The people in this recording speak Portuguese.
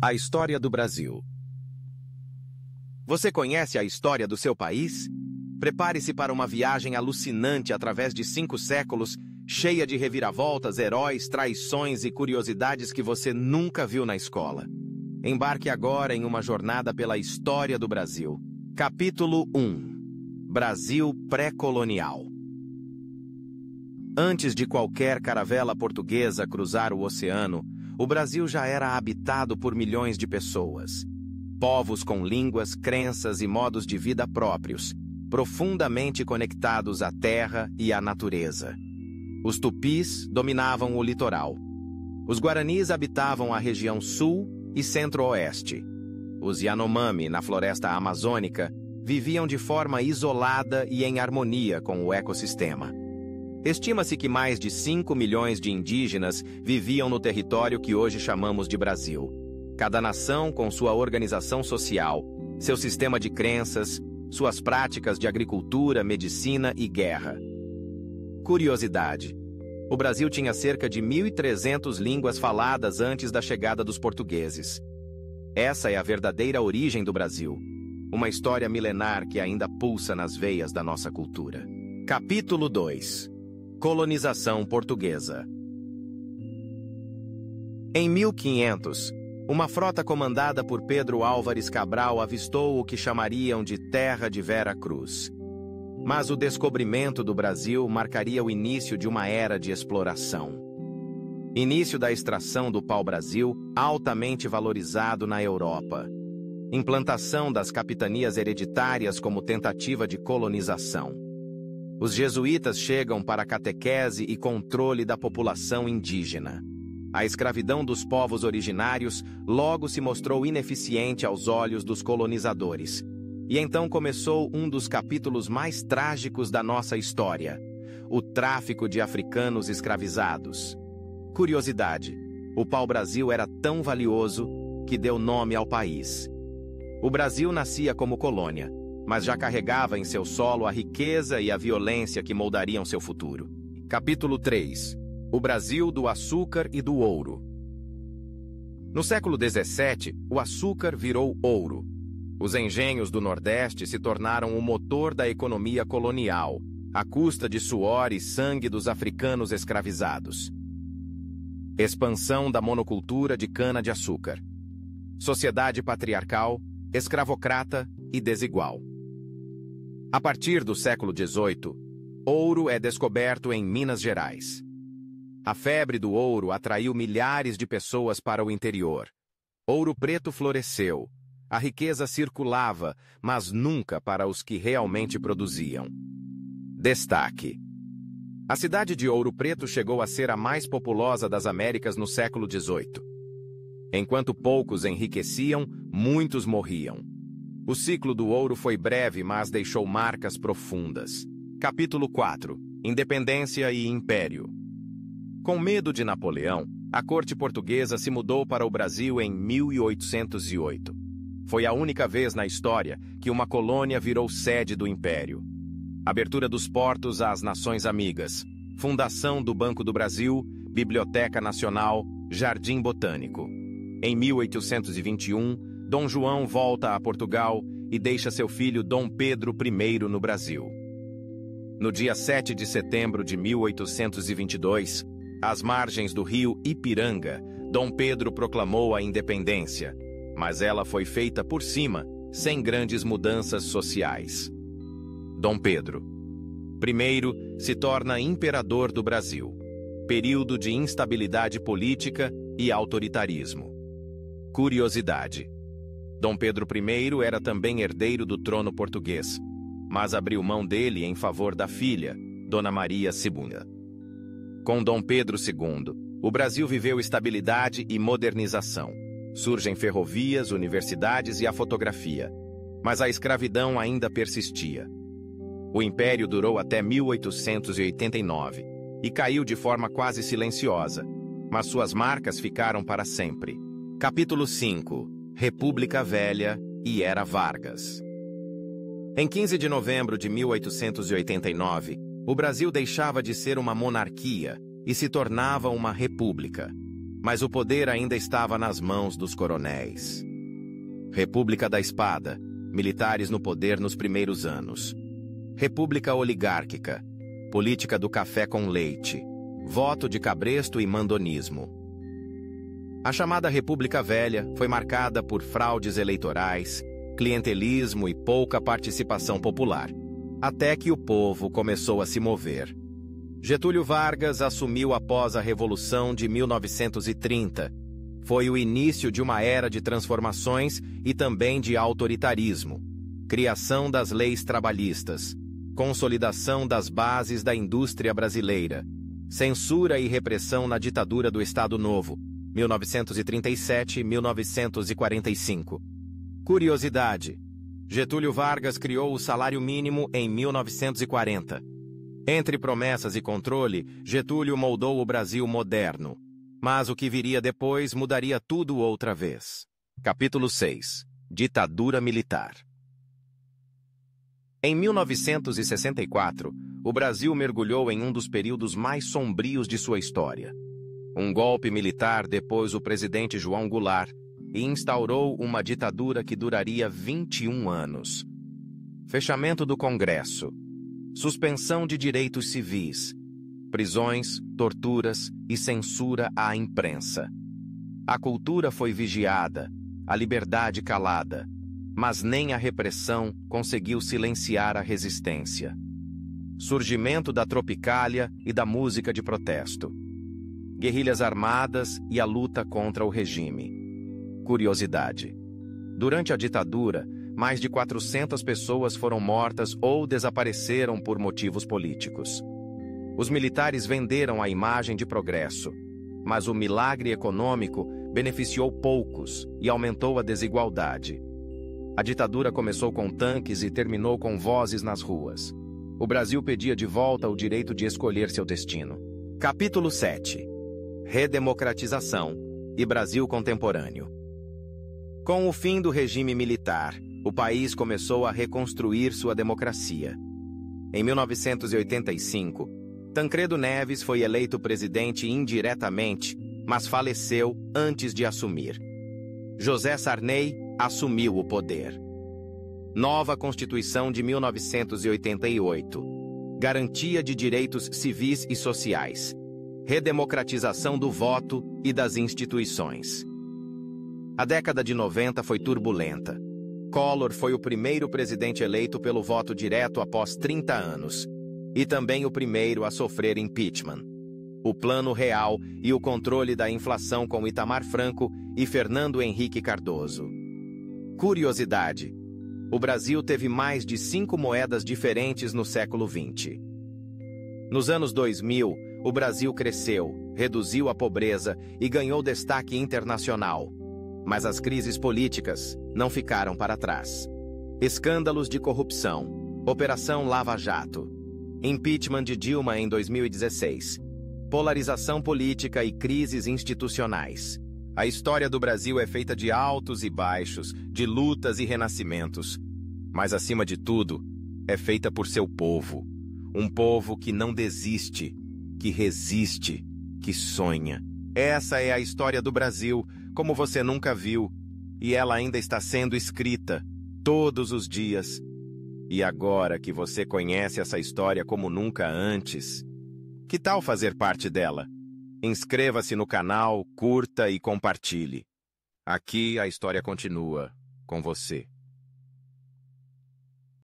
A história do Brasil. Você conhece a história do seu país? Prepare-se para uma viagem alucinante através de 5 séculos, cheia de reviravoltas, heróis, traições e curiosidades que você nunca viu na escola. Embarque agora em uma jornada pela história do Brasil. Capítulo 1. Brasil pré-colonial. Antes de qualquer caravela portuguesa cruzar o oceano, o Brasil já era habitado por milhões de pessoas. Povos com línguas, crenças e modos de vida próprios, profundamente conectados à terra e à natureza. Os tupis dominavam o litoral. Os guaranis habitavam a região sul e centro-oeste. Os Yanomami, na floresta amazônica, viviam de forma isolada e em harmonia com o ecossistema. Estima-se que mais de 5 milhões de indígenas viviam no território que hoje chamamos de Brasil. Cada nação com sua organização social, seu sistema de crenças, suas práticas de agricultura, medicina e guerra. Curiosidade: o Brasil tinha cerca de 1.300 línguas faladas antes da chegada dos portugueses. Essa é a verdadeira origem do Brasil, uma história milenar que ainda pulsa nas veias da nossa cultura. Capítulo 2. Colonização portuguesa. Em 1500, uma frota comandada por Pedro Álvares Cabral avistou o que chamariam de Terra de Vera Cruz. Mas o descobrimento do Brasil marcaria o início de uma era de exploração. Início da extração do pau-brasil, altamente valorizado na Europa. Implantação das capitanias hereditárias como tentativa de colonização. Os jesuítas chegam para a catequese e controle da população indígena. A escravidão dos povos originários logo se mostrou ineficiente aos olhos dos colonizadores. E então começou um dos capítulos mais trágicos da nossa história: o tráfico de africanos escravizados. Curiosidade: o pau-brasil era tão valioso que deu nome ao país. O Brasil nascia como colônia, mas já carregava em seu solo a riqueza e a violência que moldariam seu futuro. Capítulo 3. O Brasil do açúcar e do ouro. No século XVII, o açúcar virou ouro. Os engenhos do Nordeste se tornaram o motor da economia colonial, à custa de suor e sangue dos africanos escravizados. Expansão da monocultura de cana-de-açúcar. Sociedade patriarcal, escravocrata e desigual. A partir do século XVIII, ouro é descoberto em Minas Gerais. A febre do ouro atraiu milhares de pessoas para o interior. Ouro Preto floresceu. A riqueza circulava, mas nunca para os que realmente produziam. Destaque: a cidade de Ouro Preto chegou a ser a mais populosa das Américas no século XVIII. Enquanto poucos enriqueciam, muitos morriam. O ciclo do ouro foi breve, mas deixou marcas profundas. Capítulo 4. Independência e Império. Com medo de Napoleão, a corte portuguesa se mudou para o Brasil em 1808. Foi a única vez na história que uma colônia virou sede do Império. Abertura dos portos às nações amigas. Fundação do Banco do Brasil, Biblioteca Nacional, Jardim Botânico. Em 1821, Dom João volta a Portugal e deixa seu filho Dom Pedro I no Brasil. No dia 7 de setembro de 1822, às margens do rio Ipiranga, Dom Pedro proclamou a independência, mas ela foi feita por cima, sem grandes mudanças sociais. Dom Pedro I se torna imperador do Brasil. Período de instabilidade política e autoritarismo. Curiosidade: Dom Pedro I era também herdeiro do trono português, mas abriu mão dele em favor da filha, Dona Maria II. Com Dom Pedro II, o Brasil viveu estabilidade e modernização. Surgem ferrovias, universidades e a fotografia, mas a escravidão ainda persistia. O Império durou até 1889 e caiu de forma quase silenciosa, mas suas marcas ficaram para sempre. Capítulo 5. República Velha e Era Vargas. Em 15 de novembro de 1889, o Brasil deixava de ser uma monarquia e se tornava uma república. mas o poder ainda estava nas mãos dos coronéis. República da Espada, militares no poder nos primeiros anos. República oligárquica, política do café com leite, voto de cabresto e mandonismo. A chamada República Velha foi marcada por fraudes eleitorais, clientelismo e pouca participação popular, até que o povo começou a se mover. Getúlio Vargas assumiu após a Revolução de 1930. Foi o início de uma era de transformações e também de autoritarismo. Criação das leis trabalhistas, consolidação das bases da indústria brasileira, censura e repressão na ditadura do Estado Novo, 1937-1945. Curiosidade: Getúlio Vargas criou o salário mínimo em 1940. Entre promessas e controle, Getúlio moldou o Brasil moderno. Mas o que viria depois mudaria tudo outra vez. Capítulo 6. Ditadura Militar. Em 1964, o Brasil mergulhou em um dos períodos mais sombrios de sua história. Um golpe militar depôs o presidente João Goulart e instaurou uma ditadura que duraria 21 anos. Fechamento do Congresso, suspensão de direitos civis, prisões, torturas e censura à imprensa. A cultura foi vigiada, a liberdade calada, mas nem a repressão conseguiu silenciar a resistência. Surgimento da Tropicália e da música de protesto. Guerrilhas armadas e a luta contra o regime. Curiosidade: durante a ditadura, mais de 400 pessoas foram mortas ou desapareceram por motivos políticos. Os militares venderam a imagem de progresso, mas o milagre econômico beneficiou poucos e aumentou a desigualdade. A ditadura começou com tanques e terminou com vozes nas ruas. O Brasil pedia de volta o direito de escolher seu destino. Capítulo 7. Redemocratização e Brasil contemporâneo. Com o fim do regime militar, o país começou a reconstruir sua democracia. Em 1985, Tancredo Neves foi eleito presidente indiretamente, mas faleceu antes de assumir. José Sarney assumiu o poder. Nova Constituição de 1988. Garantia de direitos civis e sociais. Redemocratização do voto e das instituições. A década de 90 foi turbulenta. Collor foi o primeiro presidente eleito pelo voto direto após 30 anos. E também o primeiro a sofrer impeachment. O Plano Real e o controle da inflação com Itamar Franco e Fernando Henrique Cardoso. Curiosidade: o Brasil teve mais de 5 moedas diferentes no século XX. Nos anos 2000, o Brasil cresceu, reduziu a pobreza e ganhou destaque internacional. Mas as crises políticas não ficaram para trás. Escândalos de corrupção, Operação Lava Jato, impeachment de Dilma em 2016, polarização política e crises institucionais. A história do Brasil é feita de altos e baixos, de lutas e renascimentos. Mas, acima de tudo, é feita por seu povo. Um povo que não desiste, que resiste, que sonha. Essa é a história do Brasil, como você nunca viu. E ela ainda está sendo escrita, todos os dias. E agora que você conhece essa história como nunca antes, que tal fazer parte dela? Inscreva-se no canal, curta e compartilhe. Aqui a história continua com você.